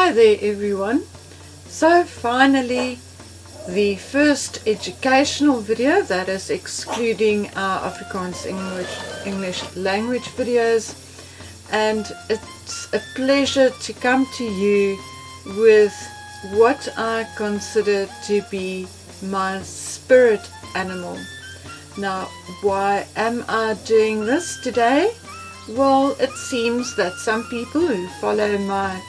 Hi there everyone. So finally the first educational video, that is excluding our Afrikaans English language videos, and it's a pleasure to come to you with what I consider to be my spirit animal. Now, why am I doing this today? Well, it seems that some people who follow my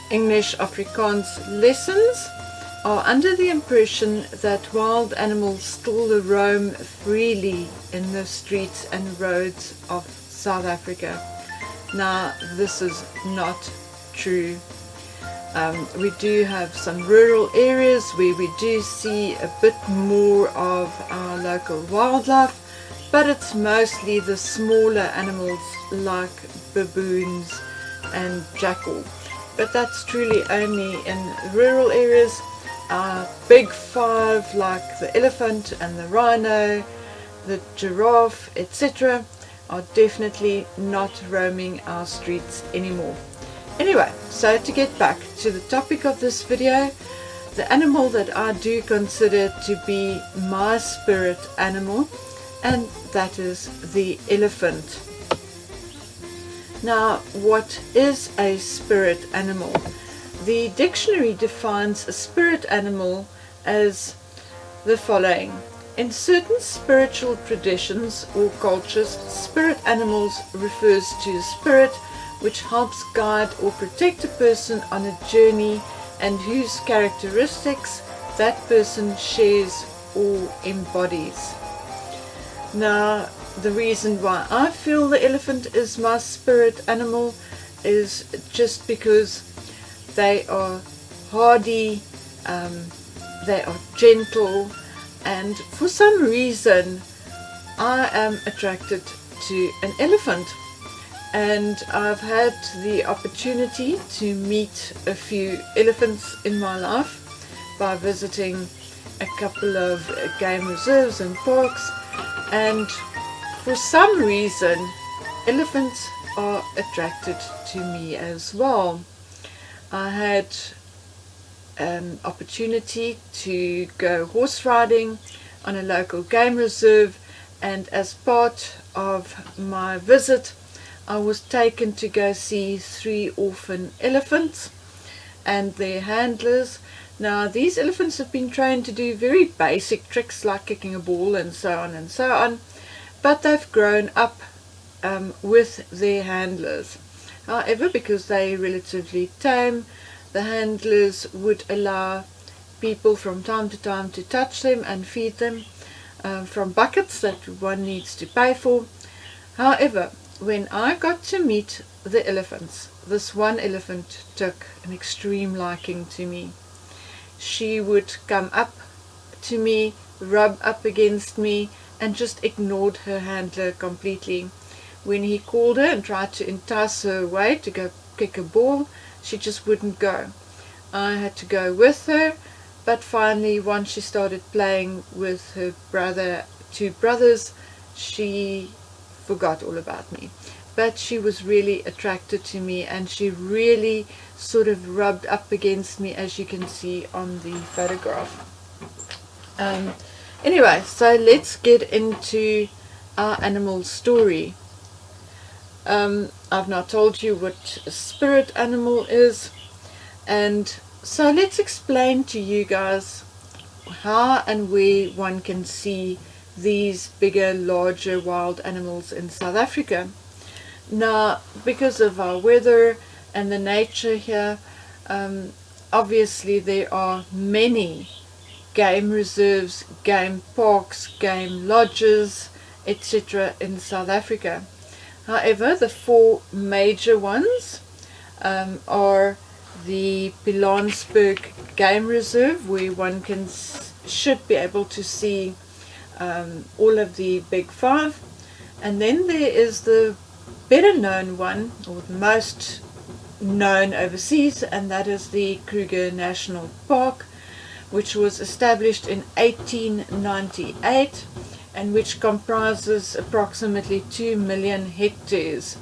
English Afrikaans lessons are under the impression that wild animals still roam freely in the streets and roads of South Africa. Now, this is not true. We do have some rural areas where we do see a bit more of our local wildlife, but it's mostly the smaller animals like baboons and jackal. But that's truly only in rural areas. Our big five like the elephant and the rhino, the giraffe, etc. are definitely not roaming our streets anymore. Anyway, so to get back to the topic of this video, the animal that I do consider to be my spirit animal, and that is the elephant. Now, what is a spirit animal? The dictionary defines a spirit animal as the following. In certain spiritual traditions or cultures, spirit animals refers to a spirit which helps guide or protect a person on a journey and whose characteristics that person shares or embodies. Now, the reason why I feel the elephant is my spirit animal is just because they are hardy, they are gentle, and for some reason I am attracted to an elephant. And I've had the opportunity to meet a few elephants in my life by visiting a couple of game reserves and parks, and for some reason elephants are attracted to me as well. I had an opportunity to go horse riding on a local game reserve, and as part of my visit I was taken to go see 3 orphan elephants and their handlers. Now, these elephants have been trained to do very basic tricks like kicking a ball and so on and so on, but they've grown up with their handlers. However, because they're relatively tame, the handlers would allow people from time to time to touch them and feed them from buckets that one needs to pay for. However, when I got to meet the elephants, this one elephant took an extreme liking to me. She would come up to me, rub up against me, and just ignored her handler completely. When he called her and tried to entice her away to go kick a ball, she just wouldn't go. I had to go with her, but finally once she started playing with her two brothers, she forgot all about me. But she was really attracted to me, and she really sort of rubbed up against me, as you can see on the photograph. Anyway, so let's get into our animal story. I've now told you what a spirit animal is, and so let's explain to you guys how and where one can see these bigger, larger wild animals in South Africa. Now, because of our weather and the nature here, obviously there are many game reserves, game parks, game lodges, etc. in South Africa. However, the 4 major ones are the Pilanesberg Game Reserve, where one should be able to see all of the big 5, and then there is the better known one, or the most known overseas, and that is the Kruger National Park, which was established in 1898 and which comprises approximately 2 million hectares.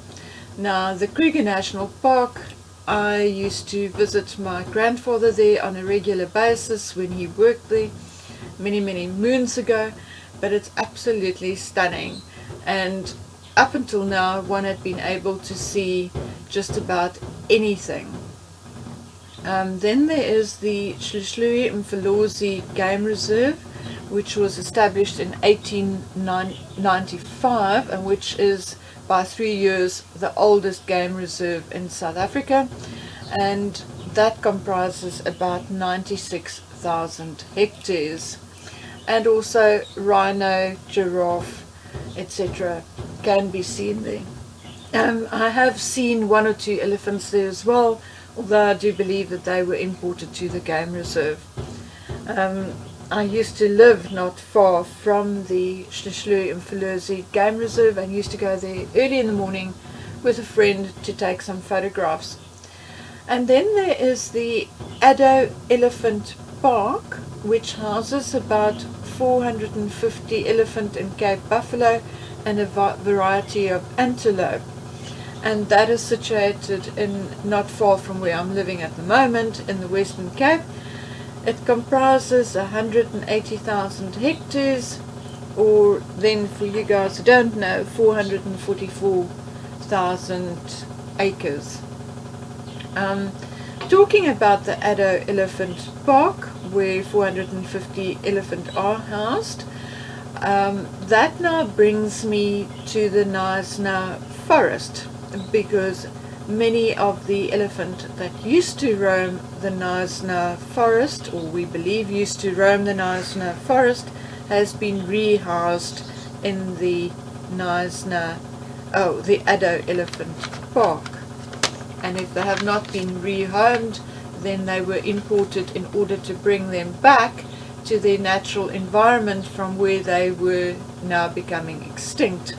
Now, the Kruger National Park I used to visit my grandfather there on a regular basis when he worked there many moons ago, but it's absolutely stunning. And up until now, one had been able to see just about anything. Then there is the Shlishlui Mfolozi Game Reserve, which was established in 1895 and which is by 3 years the oldest game reserve in South Africa, and that comprises about 96,000 hectares. And also rhino, giraffe, etc. can be seen there. I have seen 1 or 2 elephants there as well, although I do believe that they were imported to the game reserve. I used to live not far from the Shlishlui Mfolozi Game Reserve and used to go there early in the morning with a friend to take some photographs. And then there is the Addo Elephant Park, which houses about 450 elephant and Cape buffalo and a variety of antelope. And that is situated in not far from where I'm living at the moment in the Western Cape. It comprises 180,000 hectares, or then for you guys who don't know, 444,000 acres. Talking about the Addo Elephant Park, where 450 elephant are housed, that now brings me to the Knysna forest, because many of the elephant that used to roam the Knysna forest, or we believe used to roam the Knysna forest, has been rehoused in the the Addo Elephant Park. And if they have not been rehomed, then they were imported in order to bring them back to their natural environment from where they were now becoming extinct.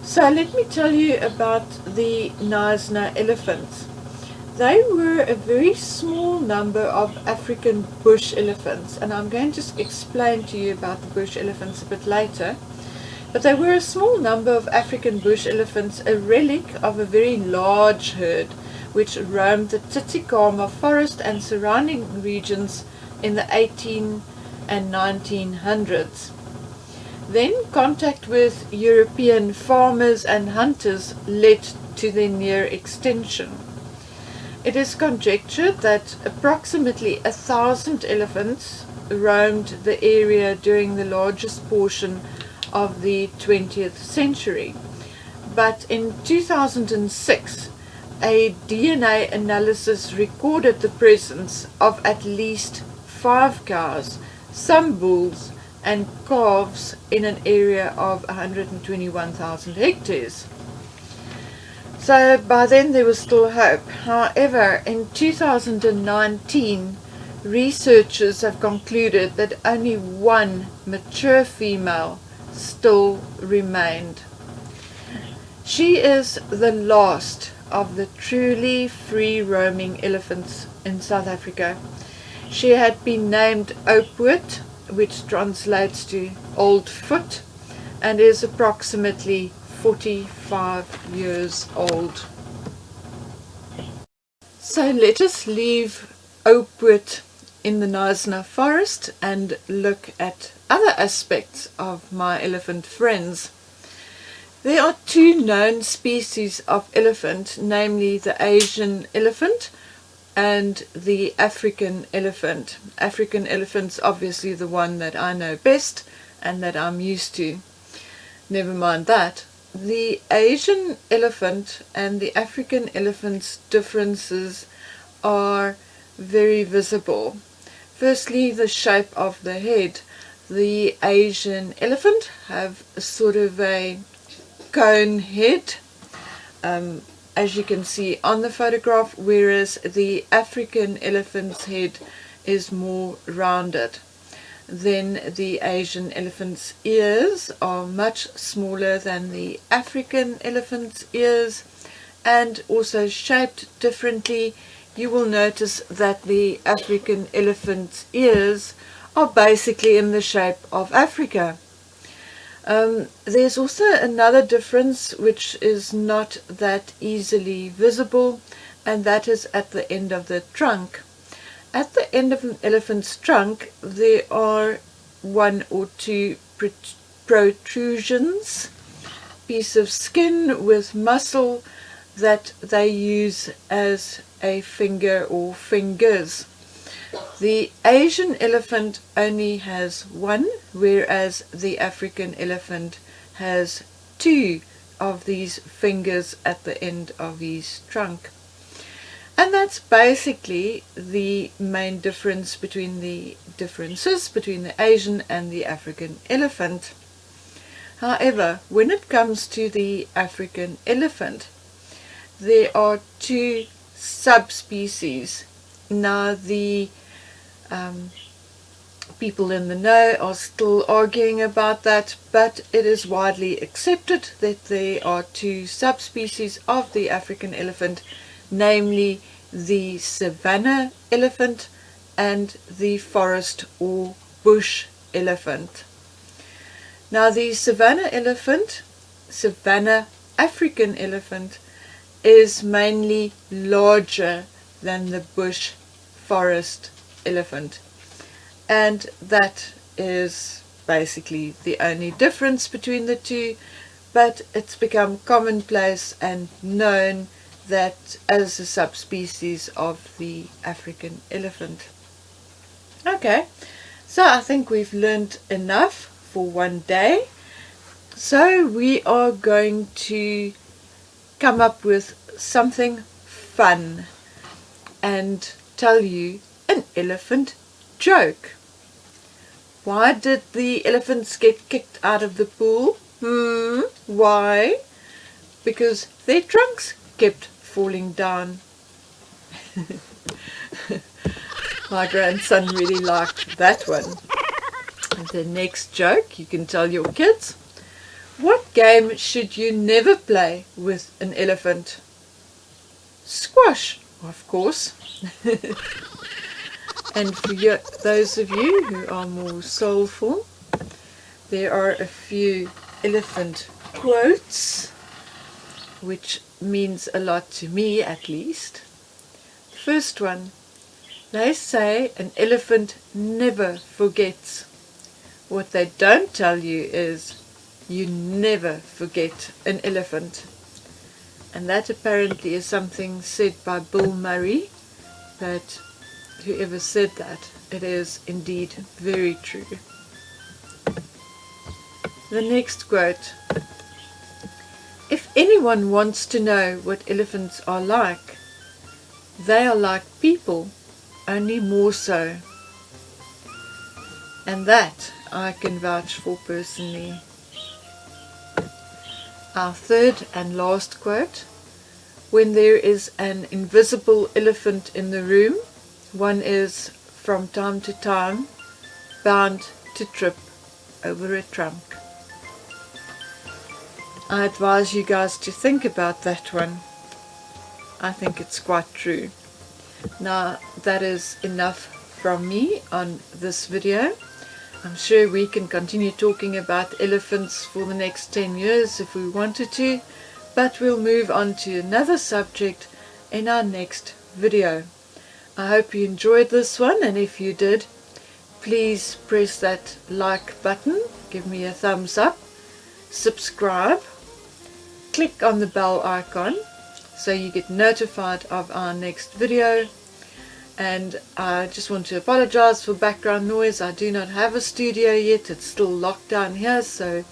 So let me tell you about the Knysna elephants. They were a very small number of African bush elephants, and I'm going to explain to you about the bush elephants a bit later. But they were a small number of African bush elephants, a relic of a very large herd which roamed the Tsitsikamma forest and surrounding regions in the 18 and 1900s. Then contact with European farmers and hunters led to their near extinction. It is conjectured that approximately 1,000 elephants roamed the area during the largest portion of the 20th century. But in 2006, a DNA analysis recorded the presence of at least 5 cows, some bulls, and calves in an area of 121,000 hectares. So by then there was still hope. However, in 2019, researchers have concluded that only 1 mature female still remained. She is the last of the truly free-roaming elephants in South Africa. She had been named Oakwood, which translates to old foot, and is approximately 45 years old. So let us leave Oakwood in the Knysna forest and look at other aspects of my elephant friends. There are 2 known species of elephant, namely the Asian elephant and the African elephant. African elephant's obviously the one that I know best and that I'm used to. Never mind that. The Asian elephant and the African elephant's differences are very visible. Firstly, the shape of the head. The Asian elephant have sort of a cone head, as you can see on the photograph, whereas the African elephant's head is more rounded. Then the Asian elephant's ears are much smaller than the African elephant's ears, and also shaped differently. You will notice that the African elephant's ears are basically in the shape of Africa. There's also another difference which is not that easily visible. and that is at the end of the trunk. At the end of an elephant's trunk there are one or two protrusions, piece of skin with muscle that they use as a finger or fingers. The Asian elephant only has one, whereas the African elephant has two of these fingers at the end of his trunk. And that's basically the main differences between the Asian and the African elephant. However, when it comes to the African elephant, there are two subspecies. Now the people in the know are still arguing about that, but it is widely accepted that there are two subspecies of the African elephant, namely the savanna elephant and the forest or bush elephant. Now the savanna African elephant, is mainly larger than the bush forest elephant, and that is basically the only difference between the two, but it's become commonplace and known that as a subspecies of the African elephant. Okay, so I think we've learned enough for one day, so we are going to come up with something fun and tell you an elephant joke. Why did the elephants get kicked out of the pool? Why? Because their trunks kept falling down. My grandson really liked that one. And the next joke you can tell your kids. What game should you never play with an elephant? Squash, of course. And for those of you who are more soulful, there are a few elephant quotes, which means a lot to me at least. First one, they say an elephant never forgets. What they don't tell you is you never forget an elephant. And that apparently is something said by Bill Murray, but whoever said that, it is indeed very true. The next quote. If anyone wants to know what elephants are like, they are like people, only more so. And that I can vouch for personally. Our third and last quote. When there is an invisible elephant in the room, one is, from time to time, bound to trip over a trunk. I advise you guys to think about that one. I think it's quite true. Now, that is enough from me on this video. I'm sure we can continue talking about elephants for the next 10 years if we wanted to, but we'll move on to another subject in our next video. I hope you enjoyed this one, and if you did, please press that like button, give me a thumbs up, subscribe, click on the bell icon so you get notified of our next video. And I just want to apologize for background noise. I do not have a studio yet. It's still locked down here, so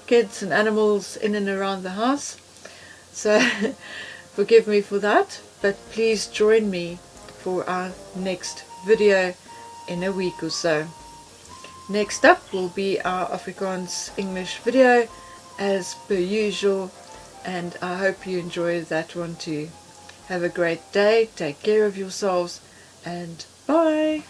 kids and animals in and around the house. So forgive me for that, but please join me for our next video in a week or so. Next up will be our Afrikaans English video as per usual, and I hope you enjoy that one too. Have a great day, take care of yourselves, and bye!